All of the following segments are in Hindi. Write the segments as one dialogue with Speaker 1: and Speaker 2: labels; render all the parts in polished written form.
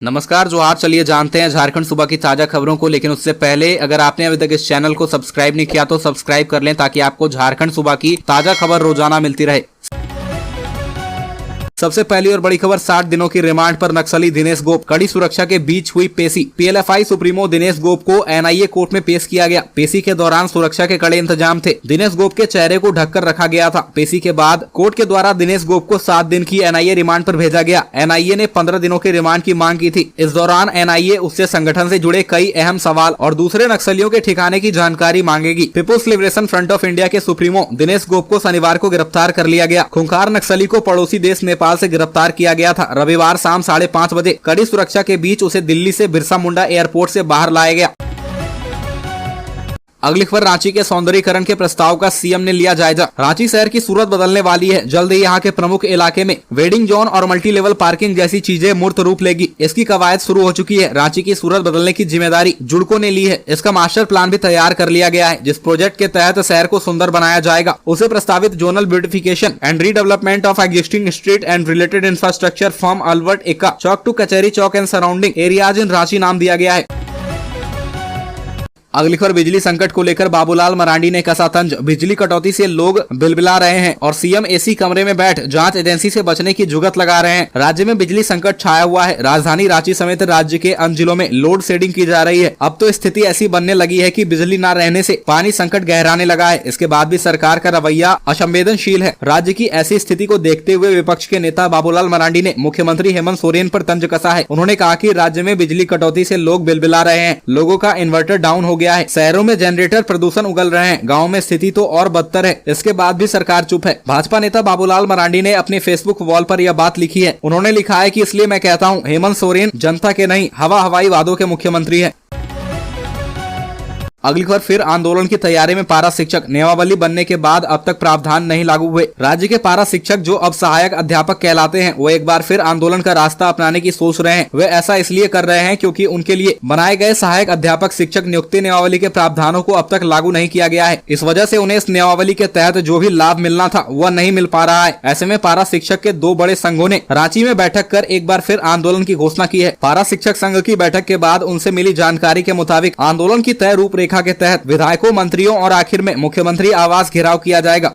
Speaker 1: नमस्कार जोहार। चलिए जानते हैं झारखंड सूबा की ताजा खबरों को, लेकिन उससे पहले अगर आपने अभी तक इस चैनल को सब्सक्राइब नहीं किया तो सब्सक्राइब कर लें ताकि आपको झारखंड सूबा की ताजा खबर रोजाना मिलती रहे। सबसे पहली और बड़ी खबर, 60 दिनों की रिमांड पर नक्सली दिनेश गोप, कड़ी सुरक्षा के बीच हुई पेशी। पीएलएफआई सुप्रीमो दिनेश गोप को एनआईए कोर्ट में पेश किया गया। पेशी के दौरान सुरक्षा के कड़े इंतजाम थे। दिनेश गोप के चेहरे को ढककर रखा गया था। पेशी के बाद कोर्ट के द्वारा दिनेश गोप को 7 दिन की एनआईए रिमांड पर भेजा गया। एनआईए ने 15 दिनों की रिमांड की मांग की थी। इस दौरान एनआईए उससे संगठन से जुड़े कई अहम सवाल और दूसरे नक्सलियों के ठिकाने की जानकारी मांगेगी। People's Liberation Front of India के सुप्रीमो दिनेश गोप को शनिवार को गिरफ्तार कर लिया गया। खूंखार नक्सली को पड़ोसी देश नेपाल से गिरफ्तार किया गया था। रविवार शाम 5:30 बजे कड़ी सुरक्षा के बीच उसे दिल्ली से बिरसा मुंडा एयरपोर्ट से बाहर लाया गया। अगली खबर, रांची के सौंदर्यीकरण के प्रस्ताव का सीएम ने लिया जायजा। रांची शहर की सूरत बदलने वाली है। जल्द ही यहाँ के प्रमुख इलाके में वेडिंग जोन और मल्टी लेवल पार्किंग जैसी चीजें मूर्त रूप लेगी। इसकी कवायद शुरू हो चुकी है। रांची की सूरत बदलने की जिम्मेदारी जुड़को ने ली है। इसका मास्टर प्लान भी तैयार कर लिया गया है, जिस प्रोजेक्ट के तहत शहर को सुंदर बनाया जाएगा। उसे प्रस्तावित zonal beautification and redevelopment of existing street and related infrastructure from Albert Ekka Chowk to Kachahari Chowk and surrounding areas in Ranchi नाम दिया गया है। अगली खबर, बिजली संकट को लेकर बाबूलाल मरांडी ने कसा तंज। बिजली कटौती से लोग बिलबिला रहे हैं और सीएम एसी कमरे में बैठ जांच एजेंसी से बचने की जुगत लगा रहे हैं। राज्य में बिजली संकट छाया हुआ है। राजधानी रांची समेत राज्य के अन्य जिलों में लोड शेडिंग की जा रही है। अब तो स्थिति ऐसी बनने लगी है कि बिजली न रहने से पानी संकट गहराने लगा है। इसके बाद भी सरकार का रवैया असंवेदनशील है। राज्य की ऐसी स्थिति को देखते हुए विपक्ष के नेता बाबूलाल मरांडी ने मुख्यमंत्री हेमंत सोरेन पर तंज कसा है। उन्होंने कहा कि राज्य में बिजली कटौती से लोग बिलबिला रहे हैं। लोगों का इन्वर्टर डाउन हो गया है। शहरों में जनरेटर प्रदूषण उगल रहे हैं। गांव में स्थिति तो और बदतर है। इसके बाद भी सरकार चुप है। भाजपा नेता बाबूलाल मरांडी ने अपने फेसबुक वॉल पर यह बात लिखी है। उन्होंने लिखा है कि इसलिए मैं कहता हूं, हेमंत सोरेन जनता के नहीं हवाई वादों के मुख्यमंत्री है। अगली खबर, फिर आंदोलन की तैयारी में पारा शिक्षक। नियमावली बनने के बाद अब तक प्रावधान नहीं लागू हुए। राज्य के पारा शिक्षक जो अब सहायक अध्यापक कहलाते हैं, वो एक बार फिर आंदोलन का रास्ता अपनाने की सोच रहे हैं। वे ऐसा इसलिए कर रहे हैं क्योंकि उनके लिए बनाए गए सहायक अध्यापक शिक्षक नियुक्ति नियमावली के प्रावधानों को अब तक लागू नहीं किया गया है। इस वजह से उन्हें इस नियमावली के तहत जो भी लाभ मिलना था वह नहीं मिल पा रहा है। ऐसे में पारा शिक्षक के 2 बड़े संघों ने रांची में बैठक कर एक बार फिर आंदोलन की घोषणा की है। पारा शिक्षक संघ की बैठक के बाद उनसे मिली जानकारी के मुताबिक आंदोलन की तय रूपरेखा के तहत विधायकों, मंत्रियों और आखिर में मुख्यमंत्री आवास घेराव किया जाएगा।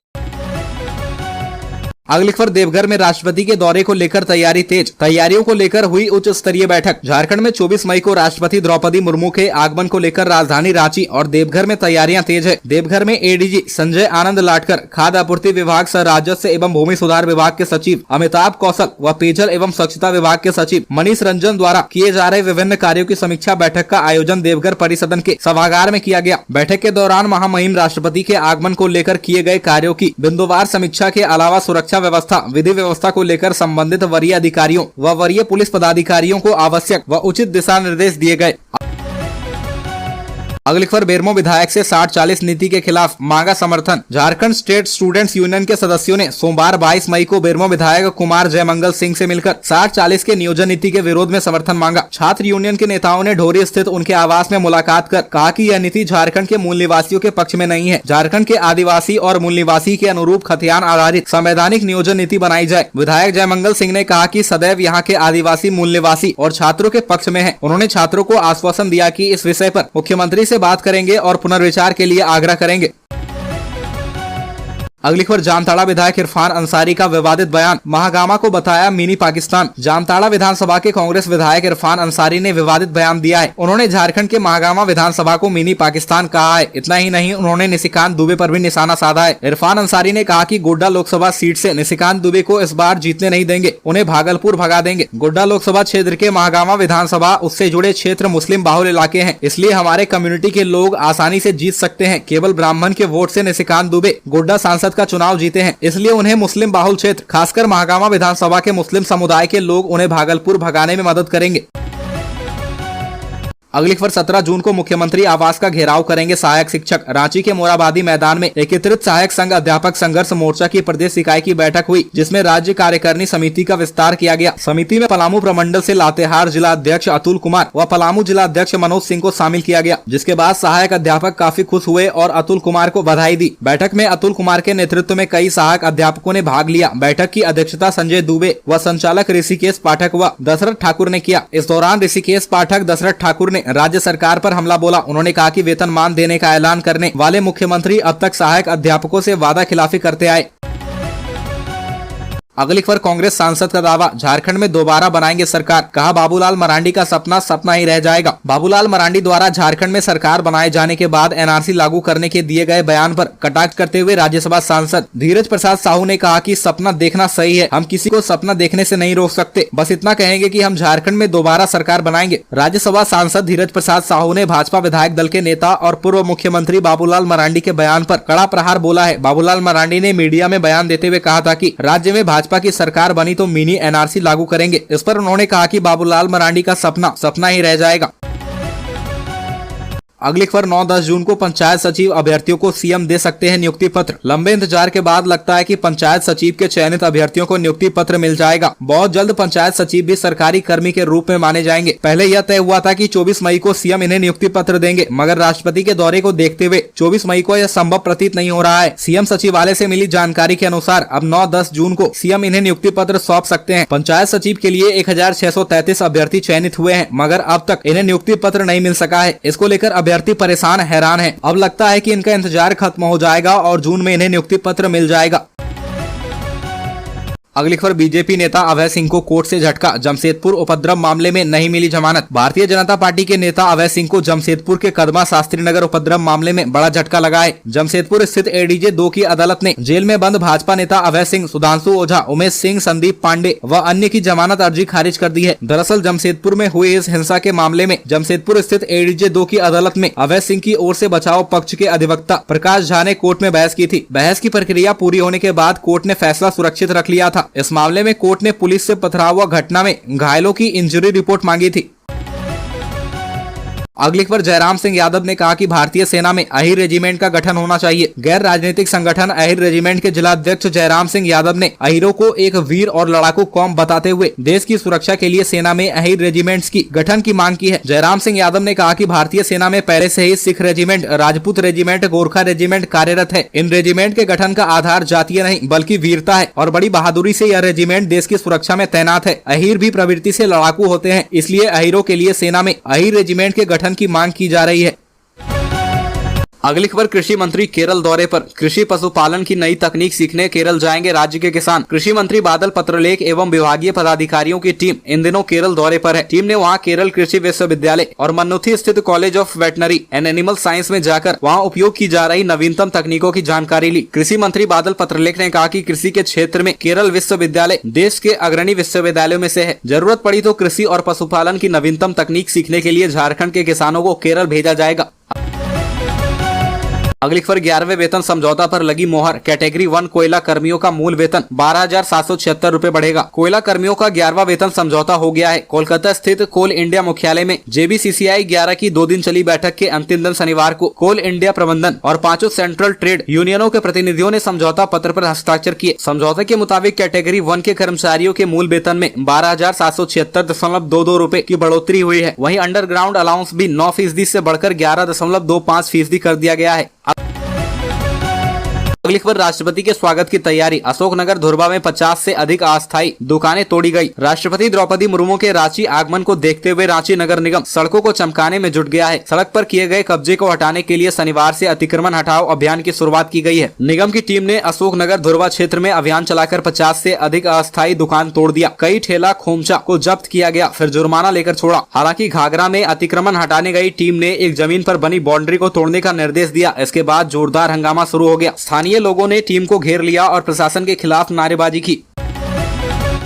Speaker 1: अगली खबर, देवघर में राष्ट्रपति के दौरे को लेकर तैयारी तेज। तैयारियों को लेकर हुई उच्च स्तरीय बैठक। झारखंड में 24 मई को राष्ट्रपति द्रौपदी मुर्मू के आगमन को लेकर राजधानी रांची और देवघर में तैयारियां तेज है। देवघर में एडीजी संजय आनंद लाटकर, खाद्य आपूर्ति विभाग सह राजस्व एवं भूमि सुधार विभाग के सचिव अमिताभ कौशल व पेयजल एवं स्वच्छता विभाग के सचिव मनीष रंजन द्वारा किए जा रहे विभिन्न कार्यों की समीक्षा बैठक का आयोजन देवघर परिसदन के सभागार में किया गया। बैठक के दौरान महामहिम राष्ट्रपति के आगमन को लेकर किए गए कार्यों की बिंदुवार समीक्षा के अलावा सुरक्षा व्यवस्था, विधि व्यवस्था को लेकर संबंधित वरीय अधिकारियों व वरीय पुलिस पदाधिकारियों को आवश्यक व उचित दिशा निर्देश दिए गए। अगली खबर, बेरमो विधायक से 60-40 नीति के खिलाफ मांगा समर्थन। झारखंड स्टेट स्टूडेंट्स यूनियन के सदस्यों ने सोमवार 22 मई को बेरमो विधायक कुमार जयमंगल सिंह से मिलकर 60-40 के नियोजन नीति के विरोध में समर्थन मांगा। छात्र यूनियन के नेताओं ने ढोरी स्थित उनके आवास में मुलाकात कर कहा कि यह नीति झारखंड के मूल निवासियों के पक्ष में नहीं है। झारखंड के आदिवासी और मूल निवासी के अनुरूप खतियान आधारित संवैधानिक नियोजन नीति बनाई जाए। विधायक जयमंगल सिंह ने कहा कि सदैव यहाँ के आदिवासी, मूल निवासी और छात्रों के पक्ष में है। उन्होंने छात्रों को आश्वासन दिया कि इस विषय पर मुख्यमंत्री से बात करेंगे और पुनर्विचार के लिए आग्रह करेंगे। अगली खबर, जामताड़ा विधायक इरफान अंसारी का विवादित बयान। महागामा को बताया मिनी पाकिस्तान। जामताड़ा विधानसभा के कांग्रेस विधायक इरफान अंसारी ने विवादित बयान दिया है। उन्होंने झारखंड के महागामा विधानसभा को मिनी पाकिस्तान कहा है। इतना ही नहीं, उन्होंने निशिकांत दुबे पर भी निशाना साधा है। इरफान अंसारी ने कहा कि गोड्डा लोकसभा सीट से निशिकांत दुबे को इस बार जीतने नहीं देंगे, उन्हें भागलपुर भगा देंगे। गोड्डा लोकसभा क्षेत्र के महागामा विधानसभा, उससे जुड़े क्षेत्र मुस्लिम बाहुल इलाके हैं, इसलिए हमारे कम्युनिटी के लोग आसानी से जीत सकते हैं। केवल ब्राह्मण के वोट से निशिकांत दुबे गोड्डा सांसद का चुनाव जीते हैं, इसलिए उन्हें मुस्लिम बाहुल क्षेत्र, खासकर महागामा विधानसभा के मुस्लिम समुदाय के लोग उन्हें भागलपुर भगाने में मदद करेंगे। अगली खबर 17 जून को मुख्यमंत्री आवास का घेराव करेंगे सहायक शिक्षक। रांची के मोराबादी मैदान में एकीकृत सहायक संघ अध्यापक संघर्ष मोर्चा की प्रदेश इकाई की बैठक हुई, जिसमें राज्य कार्यकारिणी समिति का विस्तार किया गया। समिति में पलामू प्रमंडल से लातेहार जिला अध्यक्ष अतुल कुमार व पलामू जिला अध्यक्ष मनोज सिंह को शामिल किया गया, जिसके बाद सहायक अध्यापक काफी खुश हुए और अतुल कुमार को बधाई दी। बैठक में अतुल कुमार के नेतृत्व में कई सहायक अध्यापकों ने भाग लिया। बैठक की अध्यक्षता संजय दुबे व संचालक ऋषिकेश पाठक व दशरथ ठाकुर ने किया। इस दौरान ऋषिकेश पाठक दशरथ ठाकुर ने राज्य सरकार पर हमला बोला। उन्होंने कहा कि वेतनमान देने का ऐलान करने वाले मुख्यमंत्री अब तक सहायक अध्यापकों से वादा खिलाफी करते आए। अगली खबर कांग्रेस सांसद का दावा, झारखंड में दोबारा बनाएंगे सरकार। कहा बाबूलाल मरांडी का सपना सपना ही रह जाएगा। बाबूलाल मरांडी द्वारा झारखंड में सरकार बनाए जाने के बाद एनआरसी लागू करने के दिए गए बयान पर कटाक्ष करते हुए राज्यसभा सांसद धीरज प्रसाद साहू ने कहा कि सपना देखना सही है, हम किसी को सपना देखने से नहीं रोक सकते, बस इतना कहेंगे कि हम झारखंड में दोबारा सरकार बनाएंगे। राज्यसभा सांसद धीरज प्रसाद साहू ने भाजपा विधायक दल के नेता और पूर्व मुख्यमंत्री बाबूलाल मरांडी के बयान पर कड़ा प्रहार बोला है। बाबूलाल मरांडी ने मीडिया में बयान देते हुए कहा था कि राज्य में भाजपा की सरकार बनी तो मिनी एनआरसी लागू करेंगे। इस पर उन्होंने कहा कि बाबूलाल मरांडी का सपना सपना ही रह जाएगा। अगली खबर 9-10 जून को पंचायत सचिव अभ्यर्थियों को सीएम दे सकते हैं नियुक्ति पत्र। लंबे इंतजार के बाद लगता है कि पंचायत सचिव के चयनित अभ्यर्थियों को नियुक्ति पत्र मिल जाएगा। बहुत जल्द पंचायत सचिव भी सरकारी कर्मी के रूप में माने जाएंगे। पहले यह तय हुआ था कि 24 मई को सीएम इन्हें नियुक्ति पत्र देंगे, मगर राष्ट्रपति के दौरे को देखते हुए 24 मई को यह संभव प्रतीत नहीं हो रहा है। सीएम सचिवालय से मिली जानकारी के अनुसार अब 9-10 जून को सीएम इन्हें नियुक्ति पत्र सौंप सकते हैं। पंचायत सचिव के लिए 1633 अभ्यर्थी चयनित हुए हैं, मगर अब तक इन्हें नियुक्ति पत्र नहीं मिल सका है। इसको लेकर अभ्यर्थी परेशान हैरान है। अब लगता है कि इनका इंतजार खत्म हो जाएगा और जून में इन्हें नियुक्ति पत्र मिल जाएगा। अगली खबर बीजेपी नेता अभय सिंह को कोर्ट से झटका, जमशेदपुर उपद्रव मामले में नहीं मिली जमानत। भारतीय जनता पार्टी के नेता अभय सिंह को जमशेदपुर के कदमा शास्त्री नगर उपद्रव मामले में बड़ा झटका लगा है। जमशेदपुर स्थित एडीजे 2 की अदालत ने जेल में बंद भाजपा नेता अभय सिंह, सुधांशु ओझा, उमेश सिंह, संदीप पांडे व अन्य की जमानत अर्जी खारिज कर दी है। दरअसल जमशेदपुर में हुई इस हिंसा के मामले में जमशेदपुर स्थित एडीजे 2 की अदालत में अभय सिंह की ओर से बचाव पक्ष के अधिवक्ता प्रकाश झा ने कोर्ट में बहस की थी। बहस की प्रक्रिया पूरी होने के बाद कोर्ट ने फैसला सुरक्षित रख लिया था। इस मामले में कोर्ट ने पुलिस से पथराव हुआ घटना में घायलों की इंजरी रिपोर्ट मांगी थी। अगली खबर जयराम सिंह यादव ने कहा कि भारतीय सेना में अहिर रेजिमेंट का गठन होना चाहिए। गैर राजनीतिक संगठन अहिर रेजिमेंट के जिला अध्यक्ष जयराम सिंह यादव ने अहिरों को एक वीर और लड़ाकू कौम बताते हुए देश की सुरक्षा के लिए सेना में अहिर रेजिमेंट्स की गठन की मांग की है। जयराम सिंह यादव ने कहा कि भारतीय सेना में पहले से ही Sikh regiment, Rajput regiment, Gorkha regiment कार्यरत है। इन रेजिमेंट के गठन का आधार जातीय नहीं बल्कि वीरता है और बड़ी बहादुरी से यह रेजिमेंट देश की सुरक्षा में तैनात है। अहिर भी प्रवृत्ति से लड़ाकू होते हैं, इसलिए अहिरों के लिए सेना में अहिर रेजिमेंट के गठन की मांग की जा रही है। अगली खबर कृषि मंत्री केरल दौरे पर, कृषि पशुपालन की नई तकनीक सीखने केरल जाएंगे राज्य के किसान। कृषि मंत्री बादल पत्रलेख एवं विभागीय पदाधिकारियों की टीम इन दिनों केरल दौरे पर है। टीम ने वहां केरल कृषि विश्वविद्यालय और मन्नुथी स्थित college of veterinary and animal science में जाकर वहां उपयोग की जा रही नवीनतम तकनीकों की जानकारी ली। कृषि मंत्री बादल पत्रलेख ने कहा कि कृषि के क्षेत्र में केरल विश्वविद्यालय देश के अग्रणी विश्वविद्यालयों में से है। जरूरत पड़ी तो कृषि और पशुपालन की नवीनतम तकनीक सीखने के लिए झारखंड के किसानों को केरल भेजा जाएगा। अगली खबर 11वें वेतन समझौता पर लगी मोहर, कैटेगरी 1 कोयला कर्मियों का मूल वेतन 12,776 रूपए बढ़ेगा। कोयला कर्मियों का 11वां वेतन समझौता हो गया है। कोलकाता स्थित कोल इंडिया मुख्यालय में JBCCI 11 की 2 दिन चली बैठक के अंतिम दिन शनिवार को कोल इंडिया प्रबंधन और 5 सेंट्रल ट्रेड यूनियनों के प्रतिनिधियों ने समझौता पत्र पर हस्ताक्षर किए। समझौते के मुताबिक कैटेगरी 1 के कर्मचारियों के मूल वेतन में 12,776.22 रूपए की बढ़ोतरी हुई है। वहीं अंडरग्राउंड अलाउंस भी 9% से बढ़कर 11.25% कर दिया गया है। अगली खबर राष्ट्रपति के स्वागत की तैयारी, अशोकनगर धुर्बा में 50 से अधिक अस्थायी दुकानें तोड़ी गई। राष्ट्रपति द्रौपदी मुर्मू के रांची आगमन को देखते हुए रांची नगर निगम सड़कों को चमकाने में जुट गया है। सड़क पर किए गए कब्जे को हटाने के लिए शनिवार से अतिक्रमण हटाओ अभियान की शुरुआत की गई है। निगम की टीम ने अशोकनगर धुर्बा क्षेत्र में अभियान चलाकर 50 से अधिक अस्थायी दुकान तोड़ दिया। कई ठेला खोमचा को जब्त किया गया, फिर जुर्माना लेकर छोड़ा। हालांकि घाघरा में अतिक्रमण हटाने गई टीम ने एक जमीन पर बनी बाउंड्री को तोड़ने का निर्देश दिया। इसके बाद जोरदार हंगामा शुरू हो गया। स्थानीय लोगों ने टीम को घेर लिया और प्रशासन के खिलाफ नारेबाजी की।